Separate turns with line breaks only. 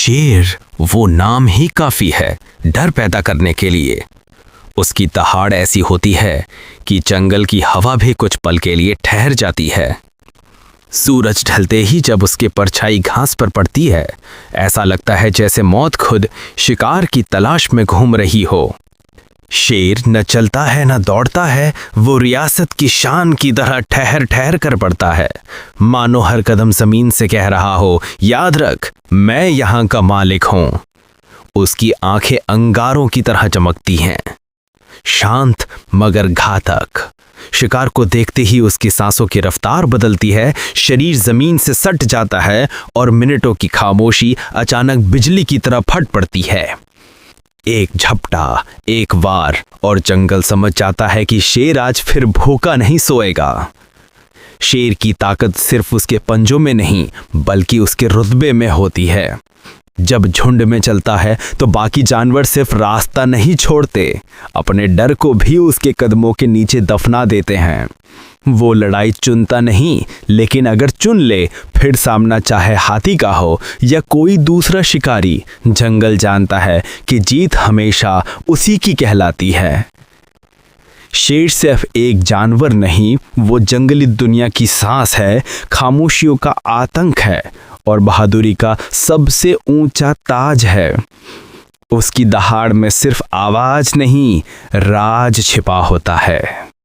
शेर वो नाम ही काफी है डर पैदा करने के लिए। उसकी दहाड़ ऐसी होती है कि जंगल की हवा भी कुछ पल के लिए ठहर जाती है। सूरज ढलते ही जब उसके परछाई घास पर पड़ती है, ऐसा लगता है जैसे मौत खुद शिकार की तलाश में घूम रही हो। शेर न चलता है न दौड़ता है, वो रियासत की शान की तरह ठहर ठहर कर पड़ता है, मानो हर कदम जमीन से कह रहा हो, याद रख मैं यहां का मालिक हूं। उसकी आंखें अंगारों की तरह चमकती हैं, शांत मगर घातक। शिकार को देखते ही उसकी सांसों की रफ्तार बदलती है, शरीर जमीन से सट जाता है और मिनटों की खामोशी अचानक बिजली की तरह फट पड़ती है। एक झपटा, एक वार और जंगल समझ जाता है कि शेर आज फिर भूखा नहीं सोएगा। शेर की ताकत सिर्फ उसके पंजों में नहीं बल्कि उसके रुतबे में होती है। जब झुंड में चलता है तो बाकी जानवर सिर्फ रास्ता नहीं छोड़ते, अपने डर को भी उसके कदमों के नीचे दफना देते हैं। वो लड़ाई चुनता नहीं, लेकिन अगर चुन ले, फिर सामना चाहे हाथी का हो या कोई दूसरा शिकारी, जंगल जानता है कि जीत हमेशा उसी की कहलाती है। शेर सिर्फ एक जानवर नहीं, वो जंगली दुनिया की सांस है, खामोशियों का आतंक है और बहादुरी का सबसे ऊंचा ताज है। उसकी दहाड़ में सिर्फ आवाज नहीं, राज छिपा होता है।